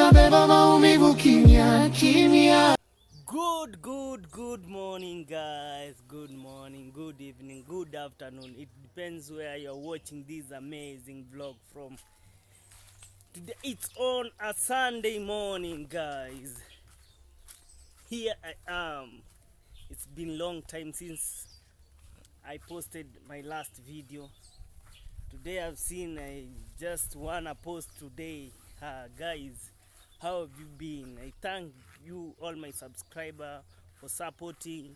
utabeba maumivu kimya kimya. Good morning, guys. Good morning, good evening, good afternoon. It depends where you're watching this amazing vlog from. Today it's on a Sunday morning, guys. Here I am. It's been long time since I posted my last video. Today I've seen I just wanna post today. Guys, how have you been? I thank you all my subscriber for supporting.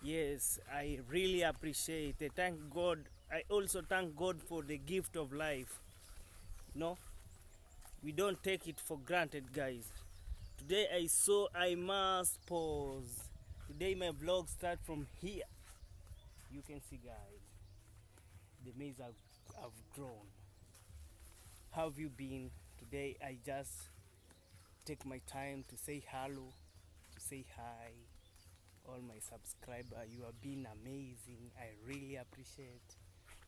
Yes, I really appreciate it. Thank God. I also thank God for the gift of life. No, we don't take it for granted, guys. Today I saw I must pause. Today my vlog start from here. You can see, guys, the maize have grown. How have you been? Today I just take my time to say hello, to say hi. All my subscribers, you have been amazing. I really appreciate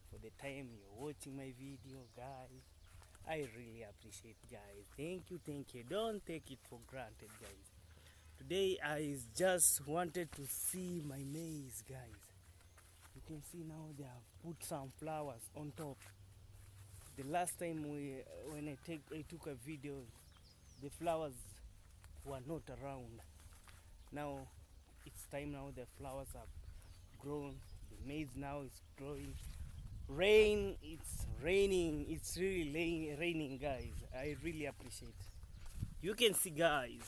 for the time you're watching my video, guys. I really appreciate, guys. Thank you. Don't take it for granted, guys. Today I just wanted to see my maize, guys. You can see now they have put some flowers on top. The last time when I took a video, the flowers were not around. Now it's time. Now the flowers have grown. The maize now is growing. It's raining. It's really raining, guys. I really appreciate. You can see, guys.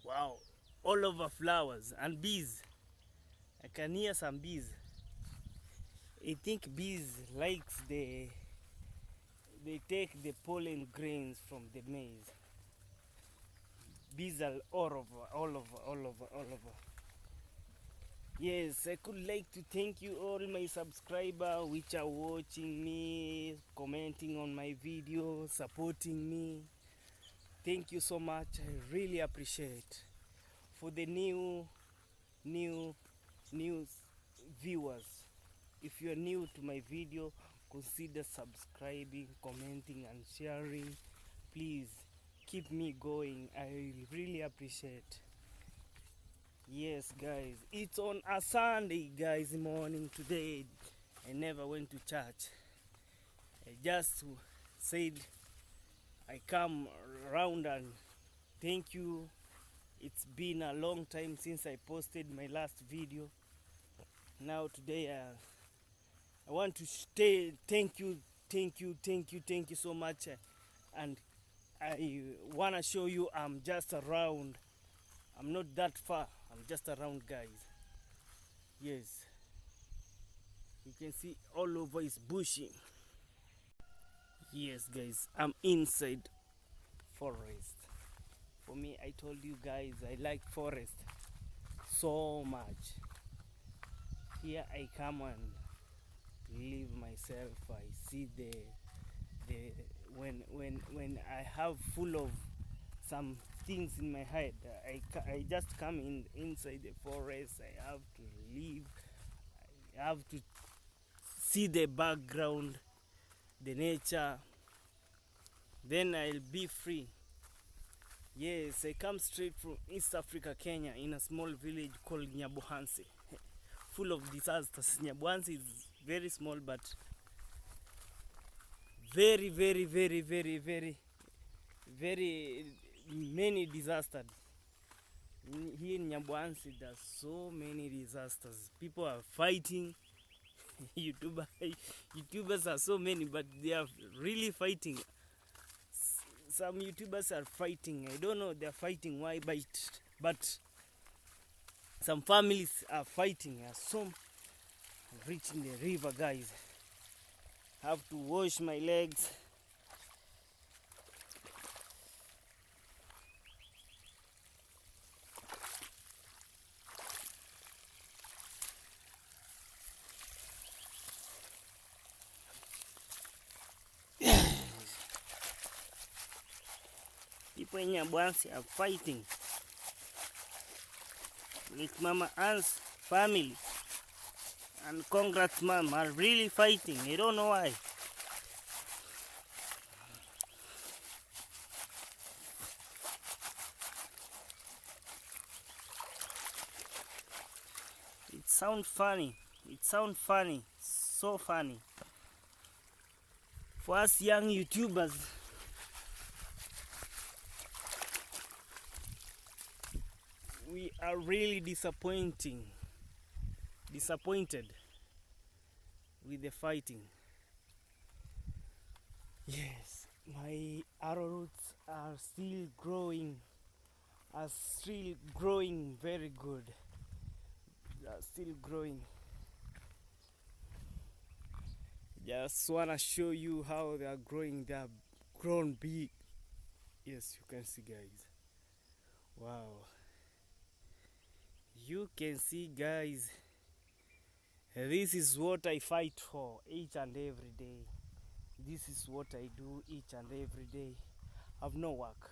Wow, all over flowers and bees. I can hear some bees. I think bees likes they take the pollen grains from the maize. Bees are all over. Yes, I could like to thank you all my subscribers which are watching me, commenting on my video, supporting me. Thank you so much. I really appreciate. For the new viewers, if you are new to my video, consider subscribing, commenting and sharing. Please keep me going. I really appreciate. Yes, guys, it's on a Sunday, guys, morning today. I never went to church. I just said I come around and thank you. It's been a long time since I posted my last video. Now today I want to stay. Thank you so much. And I want to show you I'm just around. I'm not that far. I'm just around, guys. Yes. You can see all over is bushy. Yes, guys. I'm inside forest. For me, I told you guys I like forest so much. Here I come and live myself. I see the when I have full of some things in my head, I just come inside the forest. I have to live. I have to see the background, the nature. Then I'll be free. Yes, I come straight from East Africa, Kenya, in a small village called Nyabuhansi. Full of disasters. Nyabuhansi is very small, but very many disasters. Here in Nyabuhansi, there's so many disasters. People are fighting. YouTubers are so many, but they are really fighting. Some YouTubers are fighting. I don't know they're fighting why, but some families are fighting. Some reaching the river, guys. Have to wash my legs. People in Nyabuhansi are fighting. Like Mama Ann's family and Congrats Mom are really fighting. I don't know why. sounds funny. It sounds funny. So funny. For us young YouTubers, we are really disappointed with the fighting. Yes, my arrowroots are still growing very good. They are still growing. Just wanna show you how they are growing. They have grown big. Yes, you can see, guys. Wow, you can see, guys. This is what I fight for each and every day. This is what I do each and every day. I've no work.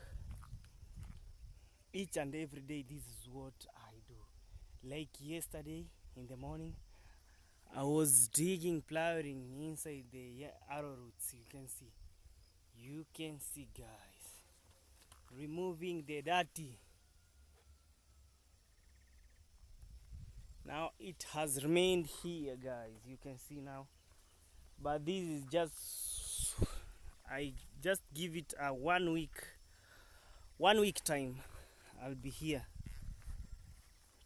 Each and every day, this is what I do. Like yesterday in the morning, I was digging, plowing inside the arrowroots. You can see, guys, removing the dirty. Now it has remained here, guys. You can see now, but this is just, I just give it a 1 week time. I'll be here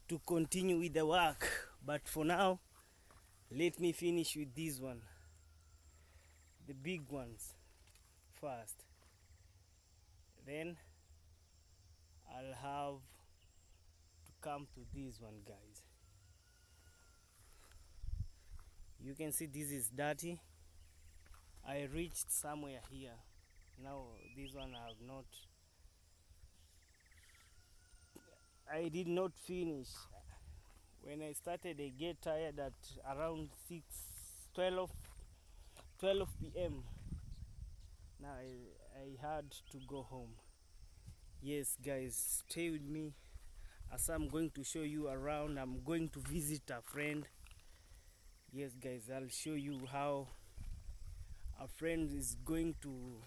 to continue with the work, but for now, let me finish with this one, the big ones first. Then I'll have to come to this one, guys. You can see this is dirty. I reached somewhere here. Now this one I did not finish. When I started, I get tired at around 12 p.m. Now I had to go home. Yes, guys, stay with me as I'm going to show you around. I'm going to visit a friend. Yes, guys, I'll show you how a friend is going to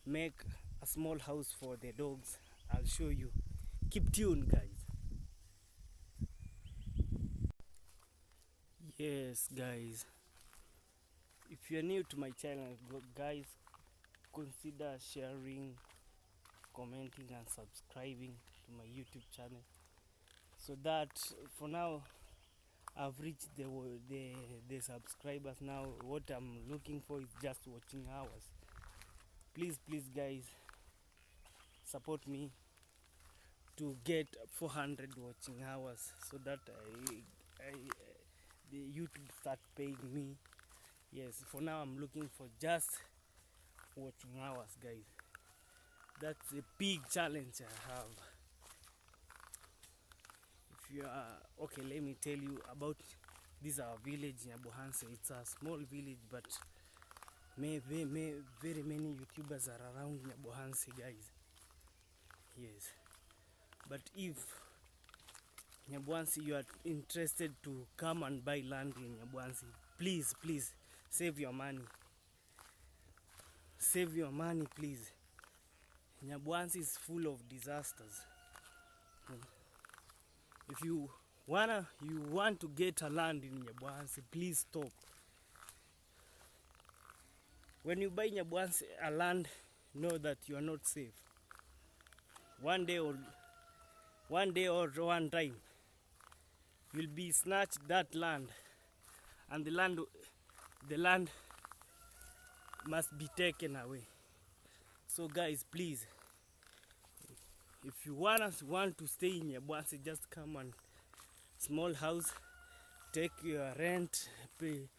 make a small house for the dogs. I'll show you. Keep tuned, guys. Yes, guys, if you're new to my channel, guys, consider sharing, commenting and subscribing to my YouTube channel, so that for now I've reached the subscribers. Now what I'm looking for is just watching hours. Please guys, support me to get 400 watching hours, so that the YouTube start paying me. Yes, for now I'm looking for just watching hours, guys. That's a big challenge I have. If you are okay, let me tell you about this our village in Nyabohanse. It's a small village, but very many YouTubers are around Nyabohanse, guys. Yes, but if Nyabohanse, you are interested to come and buy land in Nyabohanse, please save your money. Save your money, please. Nyabohanse is full of disasters. If you want to get a land in Nyabohanse, please stop. When you buy Nyabohanse a land, know that you are not safe. One day or one time, you'll be snatched that land, and the land must be taken away. So guys, please, if you want to stay in Nyabohanse, just come and small house, take your rent, pay,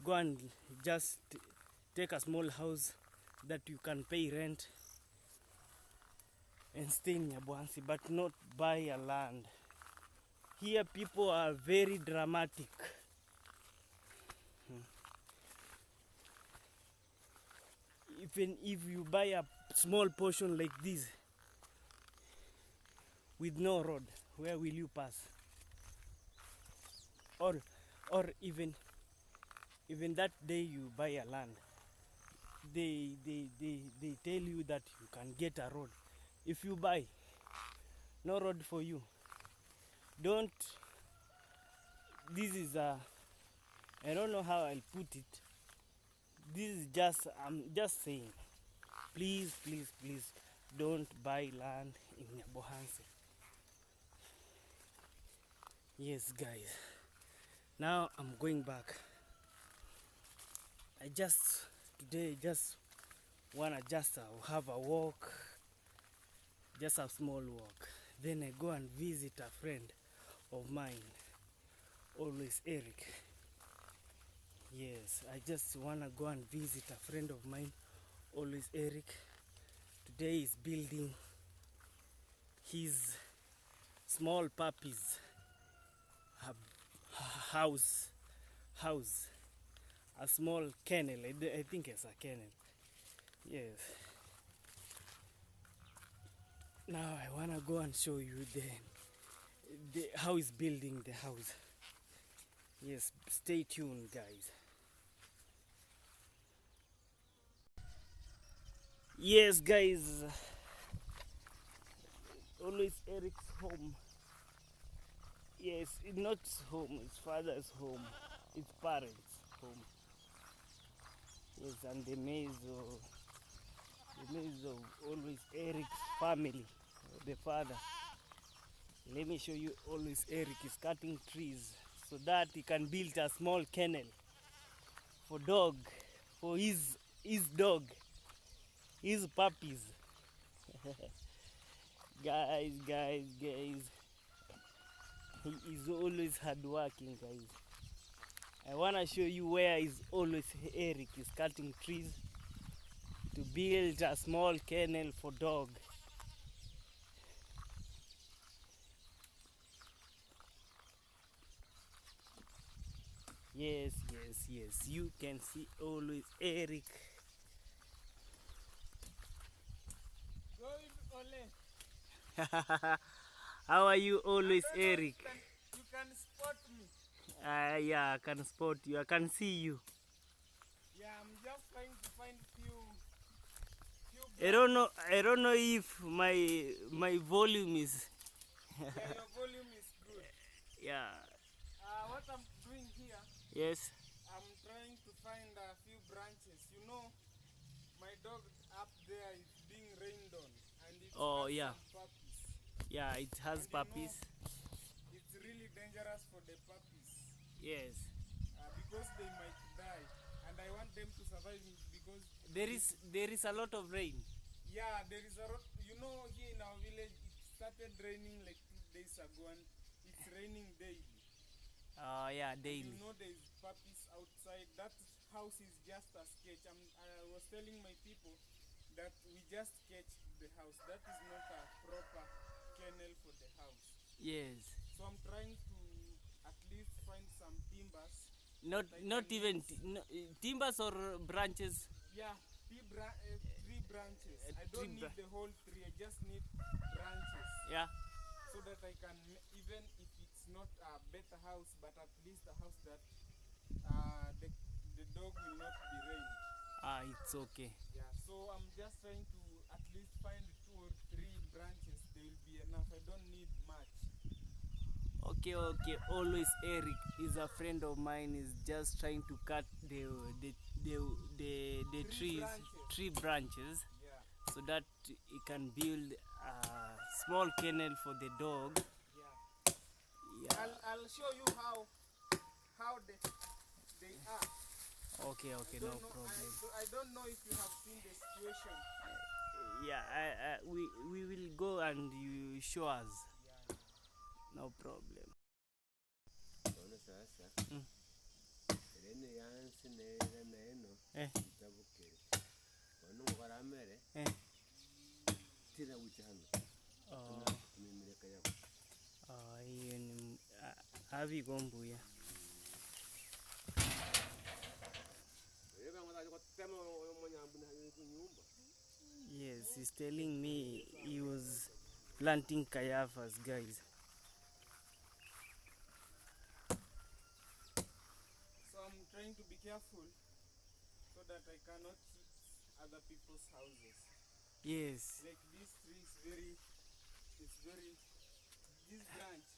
go and just take a small house that you can pay rent and stay in Nyabohanse, but not buy a land. Here people are very dramatic. Even if you buy a small portion like this with no road, where will you pass? Or even that day you buy a land, they tell you that you can get a road. If you buy, no road for you. Don't this is I don't know how I'll put it. This is just, I'm just saying, please, please, please don't buy land in Nyabohanse. Yes, guys. Now I'm going back. I just today just wanna just have a walk, just a small walk. Then I go and visit a friend of mine, always Eric. Yes, I just wanna go and visit a friend of mine, always Eric. Today is building his small puppies house, a small kennel. I think it's a kennel. Yes. Now I wanna go and show you how he's building the house. Yes, stay tuned, guys. Yes, guys. Always Eric's home. Yes, it's not home, it's father's home, it's parents' home. Yes, and the maze of always Eric's family, the father. Let me show you. Always Eric is cutting trees so that he can build a small kennel for his dog, his puppies. guys, he is always hardworking, guys. I wanna show you where is always Eric is cutting trees to build a small kennel for dog. Yes, you can see always Eric. How are you always, Eric? You can spot me. Yeah, I can spot you. I can see you. Yeah, I'm just trying to find few I don't know if my volume is yeah, your volume is good. yeah. What I'm doing here, Yes. I'm trying to find a few branches. You know, my dog up there is being rained on, and it Oh, has yeah. some puppies. Yeah, it has And puppies. You know, it's really dangerous for the puppies. Yes. Because they might die, and I want them to survive because There is a lot of rain. yeah, there is a you know, here in our village it started raining like 2 days ago, and it's raining daily. Yeah, And daily. you know there is puppies outside. That house is just a sketch. I was telling my people that we just sketched the house. That is not a proper kennel for the house. Yes. So I'm trying to at least find some timbers. Not even timbers or branches. Yeah, three branches. I don't need the whole tree. I just need branches. Yeah. So that I can, even if it's not a better house, but at least a house that the dog will not be rained. It's okay. Yeah, so I'm just trying to at least find 2 or 3 branches. They will be enough. I don't need much. Okay. Always Eric is a friend of mine. Is just trying to cut the tree branches, Yeah. so that he can build a small kennel for the dog. Yeah. Yeah. I'll show you how they are. Okay, no problem. I don't know if you have seen the situation. Yeah, we will go and you show us. Yeah. No problem. Eh. Hiyo ni avi gombuya. Yes, he's telling me he was planting kayafas, guys. So I'm trying to be careful so that I cannot hit other people's houses. Yes. Like this tree is this branch,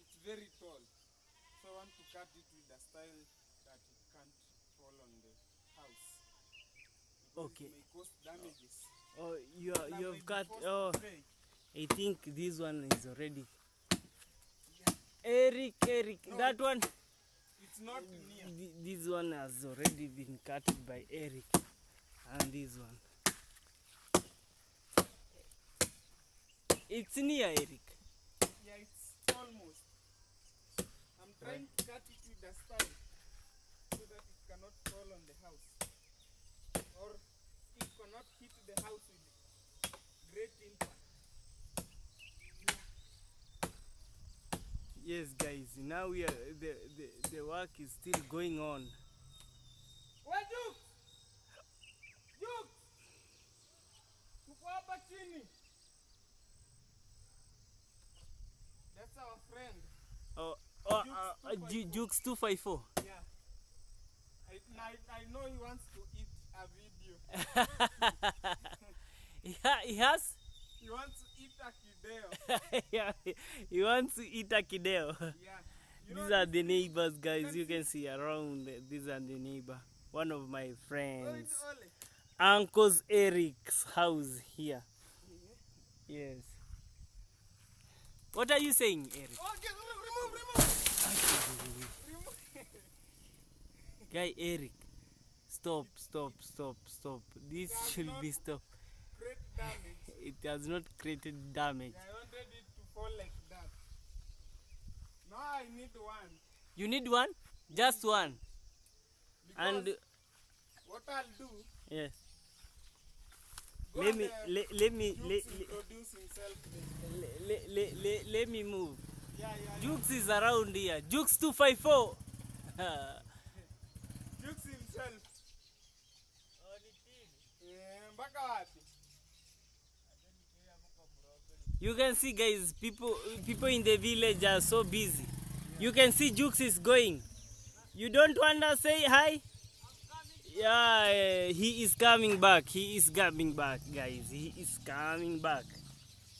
it's very tall. So So I want to cut it with a style that it can't fall on the house. Because Okay. it may cause damages. Oh, And I you may have be cut. forced Oh, to pay. I think this one is already. Yeah. Eric, No, that one. It's not near. This one has already been cut by Eric, and this one. It's near Eric. Yeah, it's almost. I'm trying to cut it with a style so that it cannot fall on the house. Or it cannot hit the house with great impact. Yes, guys. Now we are the work is still going on. Where Duke? Duke! Tuko hapa chini. That's our friend. Oh, Jukes 254. Jukes 254. Yeah. I know he wants to eat a video. He has. He wants to eat a kideo. Yeah, he wants to eat a kideo. Yeah. These are the neighbors, guys. You can see around. These are the neighbor. One of my friends. Ole. Uncle's Eric's house here. Yes. What are you saying, Eric? Oh, remove. Guy, Eric. Stop. This It has should not be stopped. Great damage. It has not created damage. I wanted it to fall like that. Now I need one. You need one? Just one. Because And what I'll do, yes. go Let and, me Jukes introduce himself there. let me move. Yeah. Jukes is around here. Jukes 254. Jukes himself. Mpaka wapi? You can see, guys, people in the village are so busy. You can see Jukes is going. You don't want to say hi? Yeah, he is coming back. He is coming back, guys. He is coming back.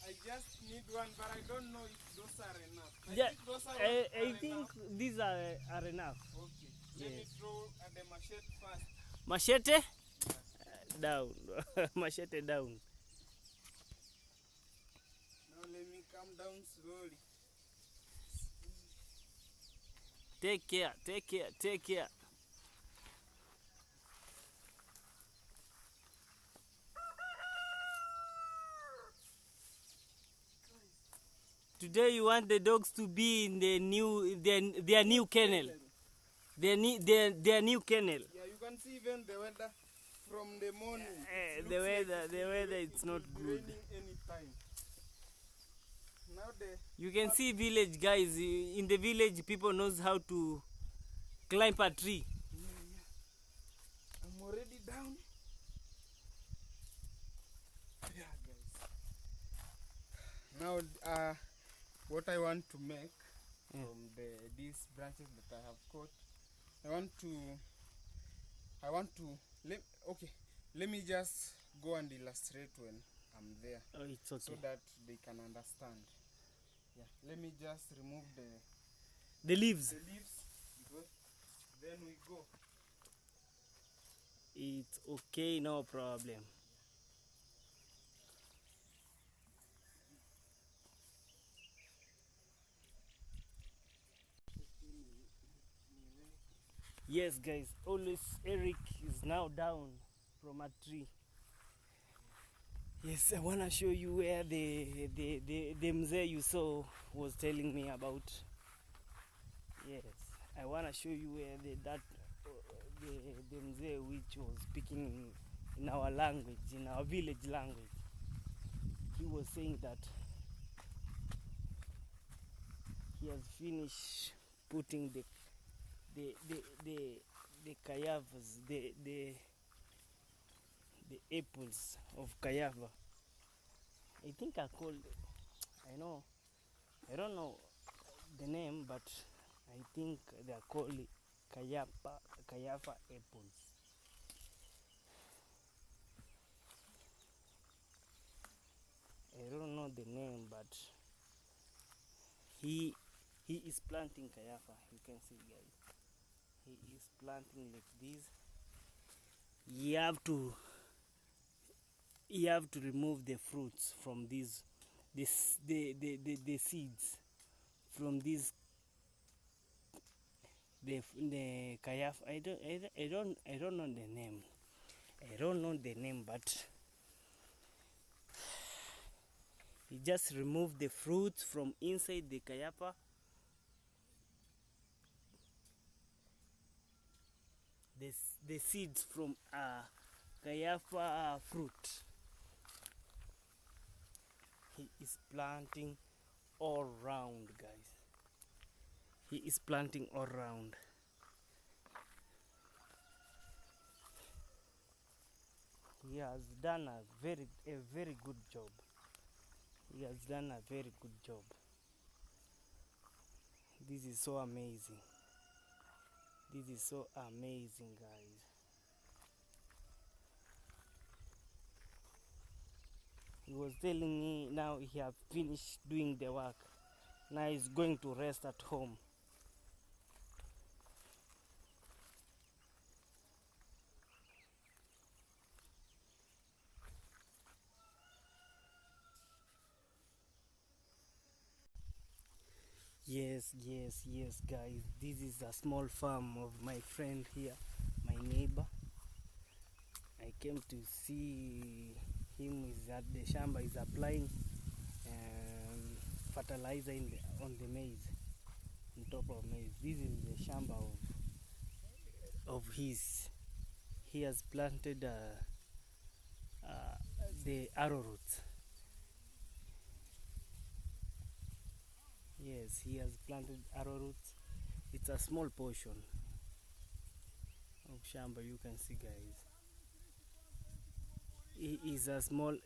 I just need one, but I don't know if those are enough. Yeah, think those are I enough. think these are enough. Okay. Let me Yes. throw the machete first. Machete? Down. Machete down. Now let me come down slowly. Take care. Today you want the dogs to be in their new kennel. Their new kennel. Yeah, you can see even the weather from the morning. It The looks weather it's not it will be good. raining anytime. Now You can see village, guys. In the village, people knows how to climb a tree. I'm already down. Yeah, guys. Now, what I want to make from these branches that I have cut, let me just go and illustrate when I'm there. Oh, it's So okay. that they can understand. Yeah, let me just remove The leaves. the leaves, because then we go. It's okay, no problem. Yes, guys, always Eric is now down from a tree. Yes, I want to show you where the mzee you saw was telling me about. Yes, I want to show you where the mzee which was speaking in our language, in our village language. He was saying that he has finished putting the kayavas, the apples of kayava. I think I don't know the name, but I think they are called kayava apples. I don't know the name, but he He is planting kayafa. You can see, guys. He is planting like this. You have to remove the fruits from the seeds from this the kayafa. I don't know the name. I don't know the name, but you just remove the fruits from inside the kayafa. The seeds from kayafa fruit. He is planting all round, guys. He is planting all round. He has done a very good job. He has done a very good job. This is so amazing. This is so amazing, guys. He was telling me now he have finished doing the work. Now he's going to rest at home. Yes, guys. This is a small farm of my friend here, my neighbor. I came to see him is at the shamba. Is applying fertilizer on the maize, on top of maize. This is the shamba of his. He has planted the arrowroot. Yes, he has planted arrowroot. It's a small portion of shamba. You can see, guys. He is a small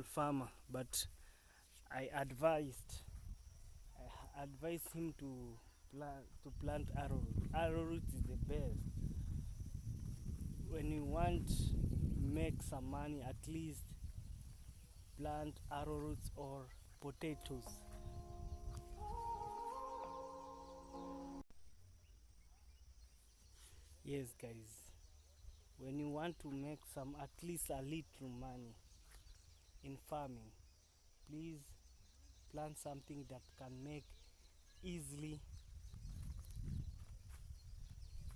farmer, but I advised him to plant arrowroot. Arrowroot is the best. When you want to make some money, at least plant arrowroots or potatoes. Yes, guys. When you want to make some, at least a little money in farming, please plant something that can make easily.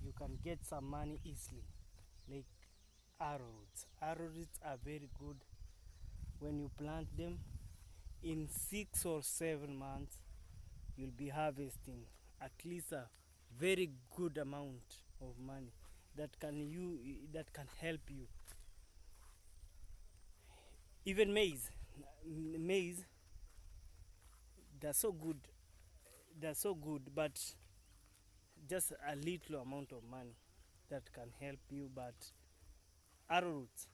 You can get some money easily, like arrowroots. Arrowroots are very good. When you plant them, in 6 or 7 months, you'll be harvesting at least a very good amount of money that can help you. Even maize, they're so good, but just a little amount of money that can help you. But arrowroots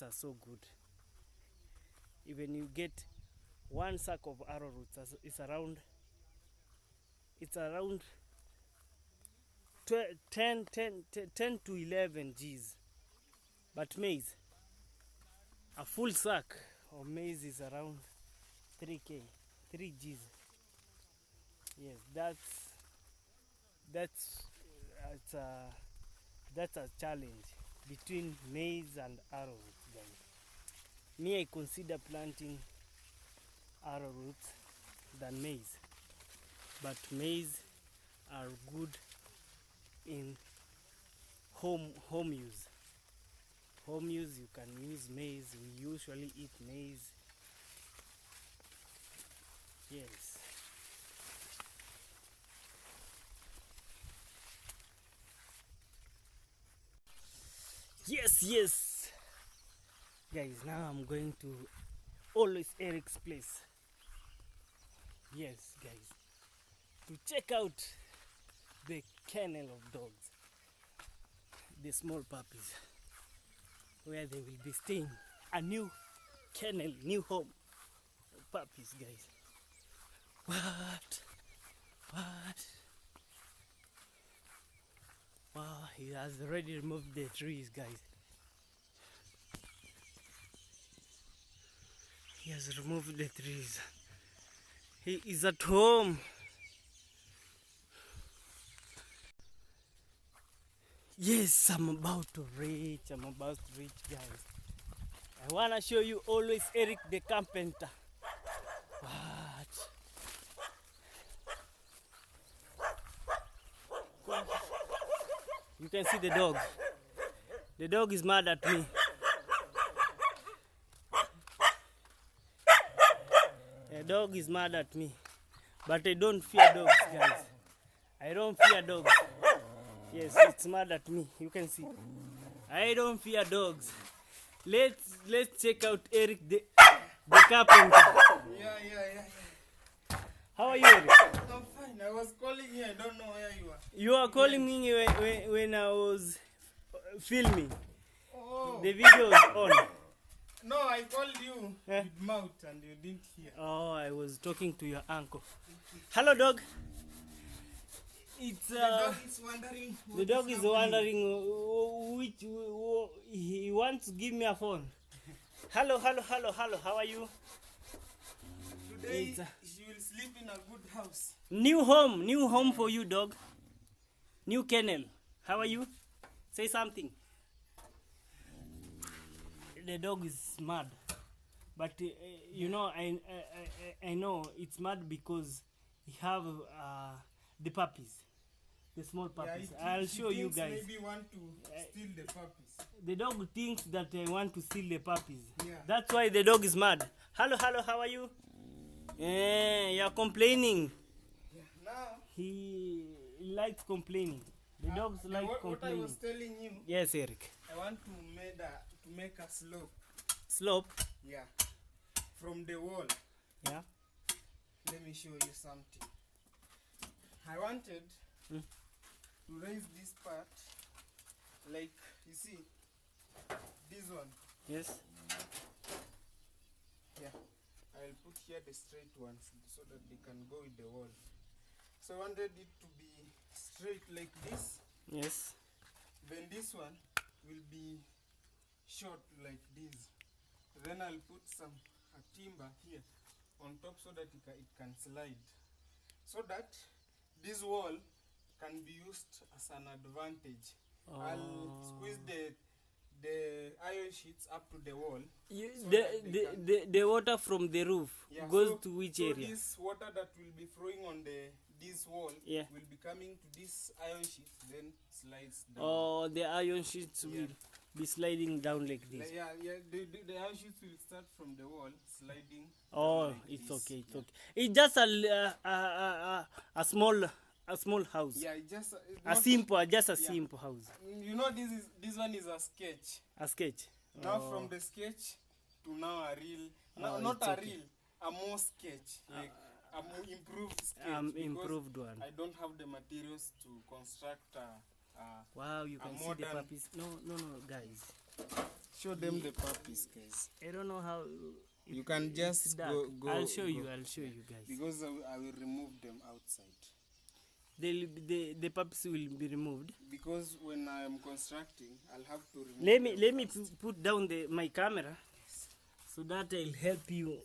are so good. Even you get one sack of arrowroots, it's around 10 to 11 G's. But maize, a full sack of maize is around 3 G's. Yes, that's a challenge between maize and arrowroot, guys. Me, I consider planting arrowroot than maize, but maize are good in home use. Home use, you can use maize. We usually eat maize. Yes. Yes. Guys, now I'm going to always Eric's place. Yes, guys. To check out the kennel of dogs. The small puppies. Where they will be staying. A new kennel, new home of puppies, guys. What? Wow, he has already removed the trees, guys. He has removed the trees. He is at home. Yes, I'm about to reach, guys. I wanna show you always Eric the carpenter. What? You can see the dog. The dog is mad at me. The dog is mad at me. But I don't fear dogs, guys. I don't fear dogs. Yes, it's mad at me. You can see. I don't fear dogs. Let's check out Eric the carpenter. Yeah. How are you, Eric? I'm fine. I was calling you. I don't know where you are. You are calling me when I was filming. Oh. The video is on. No, I called you Eh? with mouth and you didn't hear. Oh, I was talking to your uncle. Hello, dog. It's The dog is wondering. the dog is wondering which he wants to give me a phone. Hello. How are you? Today It's, she will sleep in a good house. New home for you, dog. New kennel. How are you? Say something. The dog is mad, but you know, I know it's mad because he have the puppies, the small puppies. I'll show you guys. Maybe want to steal the puppies. The dog thinks that I want to steal the puppies. Yeah. That's why the dog is mad. Hello, how are you? You're complaining. Yeah. Now. He likes complaining. The dogs like What I complaining. was telling you, Yes, Eric. I want to make a slope. Slope. Yeah. From the wall. Yeah. Let me show you something. I wanted to raise this part, like you see, this one. Yes. Yeah. I'll put here the straight ones so that they can go with the wall. So I wanted it to be straight like this. Yes. Then this one will be short like this. Then I'll put some timber here on top so that it can slide. So that this wall can be used as an advantage. I'll squeeze the iron sheets up to the wall. The water from the roof goes to which area? This water that will be flowing on this wall will be coming to this iron sheet, then slides down. Oh, the iron sheets will be sliding down like this. The iron sheets will start from the wall, sliding. Oh, like it's this. okay. It's okay. It's just a small house. Yeah, just a simple house. You know, this one is a sketch. A sketch. Now from the sketch to now a real, not it's a okay. real, a more sketch, like a more improved sketch. Improved one. I don't have the materials to construct Wow, you can see the modern- puppies. No, guys. show them the puppies, guys. I don't know how. You can it's just dark. go. I'll show you, guys. Because I will remove them outside. The puppies will be removed. Because when I am constructing, I'll have to remove Let me put down my camera so that I'll help you.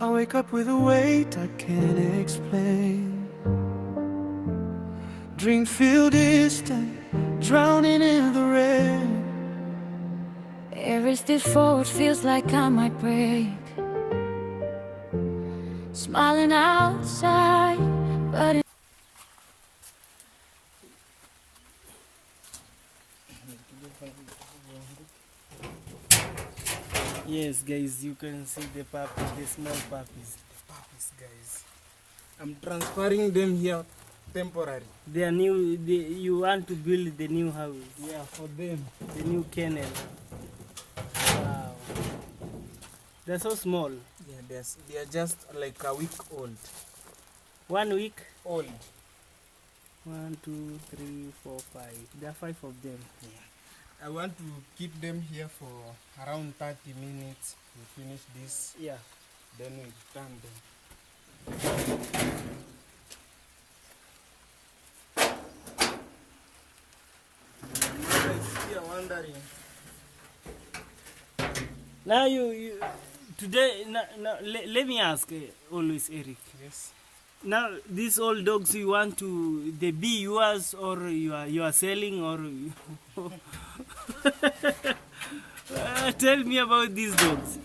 I wake up with a weight I can't explain. Dreams feel distant, drowning in the rain. Air is still forward, feels like I might break. Smiling outside, but Yes, guys, you can see the puppies, the small puppies. puppies, guys. I'm transferring them here temporary. They are new. You want to build the new house? Yeah, for them. The new kennel. Wow, they're so small. Yeah, they are just like a week old. 1 week. Old. 1, 2, 3, 4, 5. There are 5 of them. Yeah. I want to keep them here for around 30 minutes. We finish this, Yeah. then we return them. wondering. Now you today. Let me ask always, Eric. Yes. Now these old dogs you want to they be yours or you are selling or tell me about these dogs.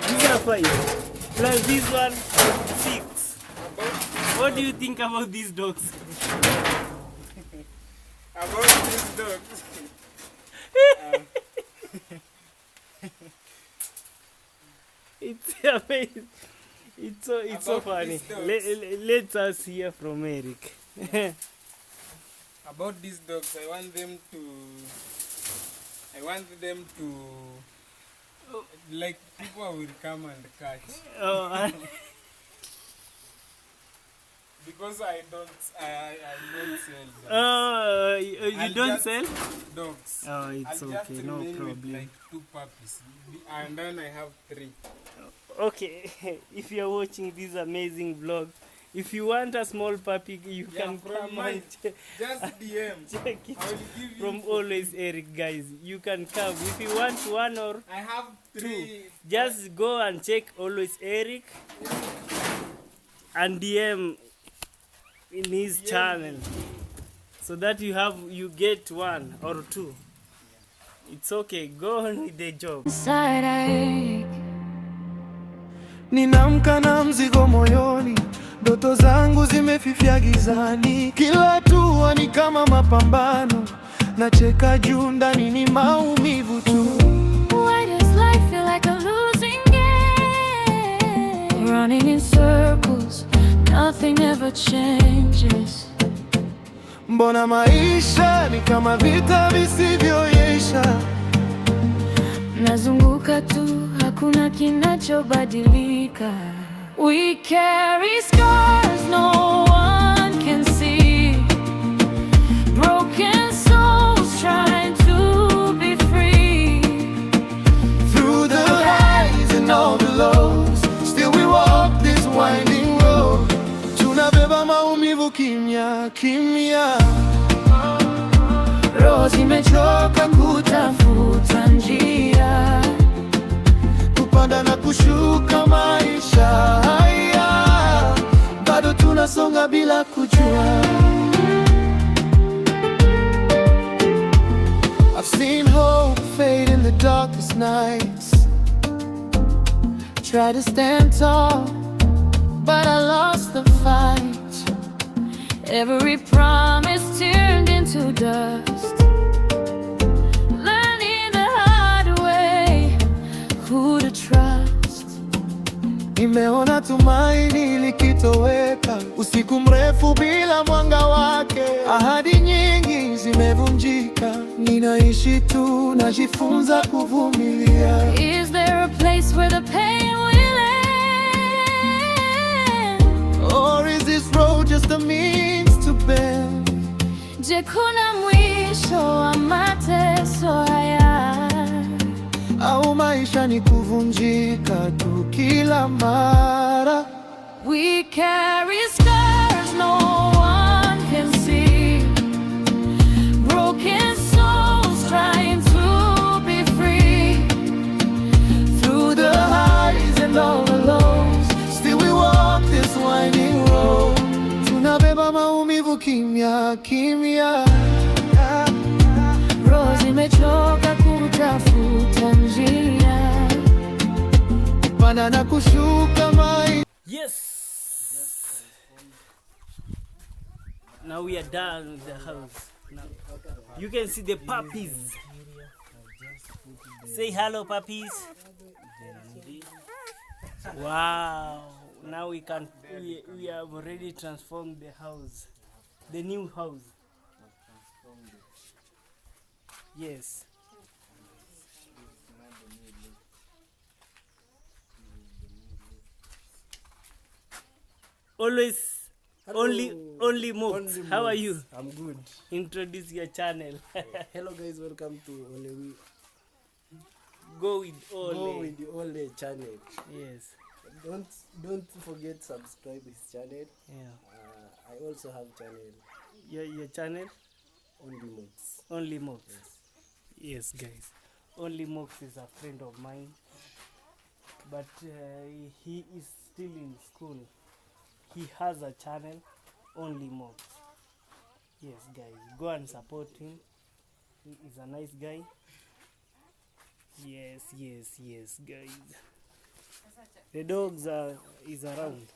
These are 5 plus this one 6. What do you think about these dogs? About these dogs. It's amazing. It's so About funny. these dogs. Let us hear from Eric. About these dogs, I want them to like people will come and catch. Oh, Because I don't sell dogs. you I'll don't just- sell? Dogs. Oh, it's I'll just okay, no remain with problem. like 2 puppies, and then I have 3. Okay, if you're watching this amazing vlog, if you want a small puppy, you Yeah, can from come mine. and Just DM. check it I will give you from always Eric, guys. You can come if you want one or I have 3. just go and check always Eric and DM in his channel so that you get 1 or 2. It's okay, go on with the job. Inside I ache. Ninamka na mzigo moyoni, ndoto zangu zimefifia gizani, kila hatua ni kama mapambano, nacheka juu ndani ni maumivu tu. Why does life feel like a losing game? Running in circles, nothing ever changes. Mbona maisha ni kama vita visivyoisha? Nazunguka tu, hakuna kinachobadilika. We carry scars no one can see. Broken souls trying to be free. Through the highs and all the lows, still we walk this winding road. Tunabeba maumivu kimya kimya, roho zimechoka kutafuta njia, kupanda na kushuka maisha haya, bado tunasonga bila kujua. I've seen hope fade in the darkest nights, try to stand tall, but I lost the fight. Every promise turned into dust. Learning the hard way who to trust. Nimeona tumaini likitoweka, usiku mrefu bila mwanga wake, ahadi nyingi zimevunjika, ninaishi tu, najifunza kuvumilia. Is there a place where the pain will end? Or is this road just a means to bend? Je, kuna mwisho wa mateso haya? Au maisha ni kuvunjika tu kila mara? We carry scars no one can see. Broken souls trying to be free. Through the highs and all the lows, still we walk this winding road. Tunabeba maumivu kimya kimya, Roho zimechoka kutafuta njia. kupanda na kushuka maisha. Yes. Now we are done with the house. Now you can see the puppies. Say hello, puppies. Wow. Now we have already transformed the house. The new house. Yes. Always only Mooks. How are you? I'm good. Introduce your channel. Hello guys, welcome to Ole. Go with all. Go with the Ole channel. Yes. Don't forget subscribe his channel. Yeah. I also have channel Your channel Only Modes. only Mooks. Yes, guys. Only Mox is a friend of mine, but he is still in school. He has a channel, Only Mox. Yes, guys, go and support him. He is a nice guy. Yes, yes, yes, guys. The dogs is around.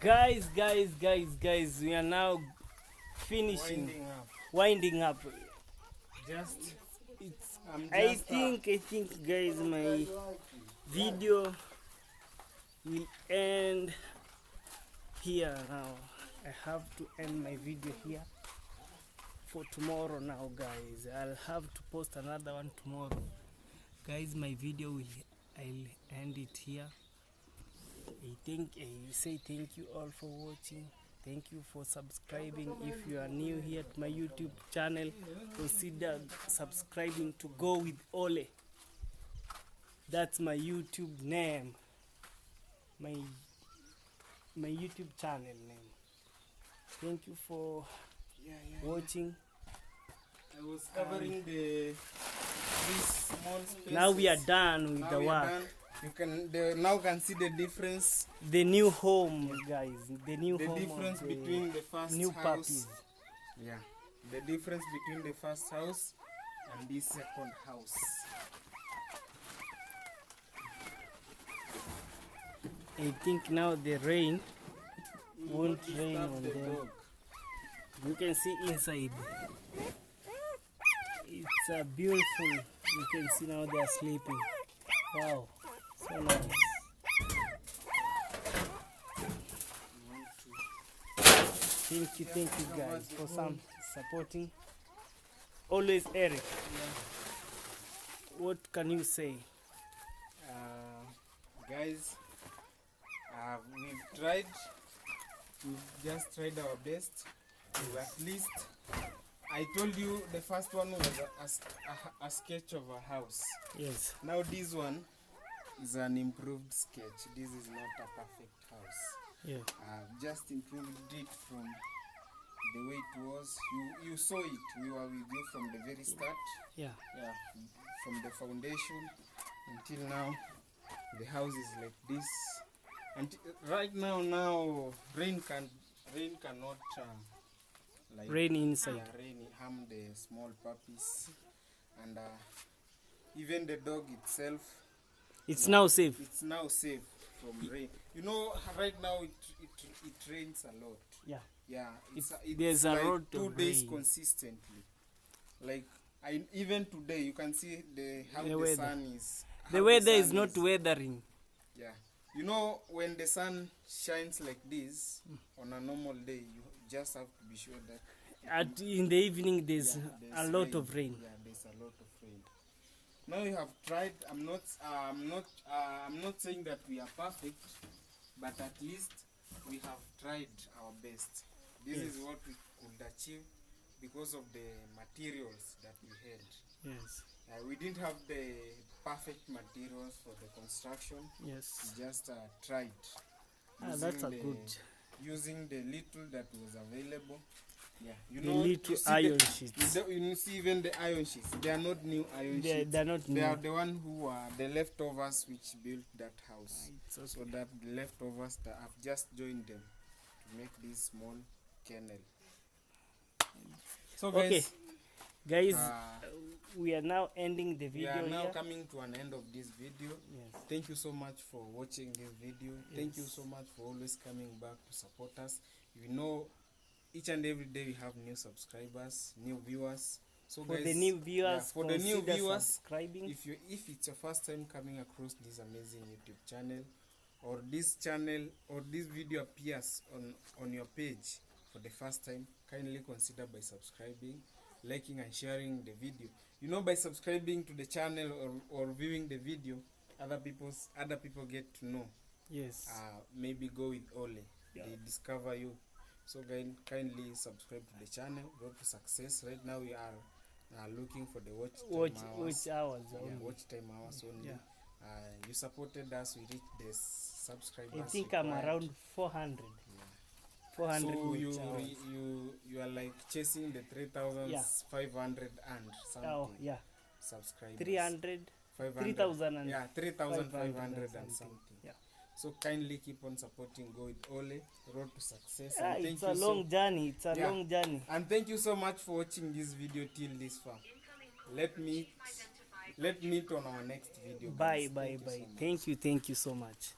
Guys, we are now finishing, winding up. Just It's, I'm I just think, guys, my video will end here now. I have to end my video here for tomorrow now, guys. I'll have to post another one tomorrow. Guys, my video I'll end it here. I say thank you all for watching. Thank you for subscribing. If you are new here to my YouTube channel, consider subscribing to Go with Ole. That's my YouTube name. My YouTube channel name. Thank you for watching. I was covering this small space. Now we are done with the work. You can now can see the difference. The new home, guys. The new The home. difference of the between the first new house. puppies. Yeah. The difference between the first house and this second house. I think now the rain won't rain on The them. dog. You can see inside. It's a beautiful. You can see now they are sleeping. Wow, so nice. Thank you guys for some supporting. Always Eric. What can you say? Guys, we've just tried our best to at least. I told you the first one was a sketch of a house. Yes. Now this one is an improved sketch. This is not a perfect house. Yeah. I've just improved it from the way it was. You saw it. We were with you from the very start. Yeah. Yeah, from the foundation until now. The house is like this. And right now rain cannot Rain inside. rain harm the small puppies, and even the dog itself. It's now safe. It's now safe from rain. You know, right now it rains a lot. Yeah. Yeah, it's there's a like lot 2 of days rain. consistently. Like even today, you can see how The the weather. sun is. The how weather sun is not weathering. Yeah, you know, when the sun shines like this on a normal day, you just have to be sure that In the evening, there's there's a lot of rain. Yeah, there's a lot of rain. Now we have tried. I'm not saying that we are perfect, but at least we have tried our best. This is what we could achieve because of the materials that we had. Yes. We didn't have the perfect materials for the construction. Yes. We just tried. That's a using good. Using the little that was available. Yeah, you The know, little you see iron sheets. You see even the iron sheets. They are not new iron sheets. They're not They are new. the one who are the leftovers which built that house. It's okay. So that the leftovers that I've just joined them to make this small kennel. So Okay, guys, guys, we are now ending the we video are now here. coming to an end of this video. Yes. Thank you so much for watching this video. Thank you so much for always coming back to support us. You know, each and every day we have new subscribers, new viewers. So For guys, the new viewers, for the new consider viewers, subscribing. if it's your first time coming across this amazing YouTube channel, or this channel or this video appears on your page for the first time, kindly consider by subscribing, liking and sharing the video. You know, by subscribing to the channel or viewing the video, other people get to know. Yes. Maybe Go with Ole. Yeah. They discover you. So kindly subscribe to the channel. Road to success. Right now we are looking for the watch Watch hours. Yeah, only. watch time hours only. Yeah. You supported us. We reached the subscribers. I think I'm required. around 400. Yeah. 400 So watch you hours. you are like chasing the 3,500 and something. Oh yeah, Subscribers. 300, 500. 3,000 and Yeah, 3,500 and something. something. Yeah. So kindly keep on supporting Go with Ole, Road to Success. Yeah, And it's a long journey. It's a Yeah. long journey. And thank you so much for watching this video till this far. Let meet on our next video. Bye, Guys. bye, Thank you bye. so much. Thank you so much.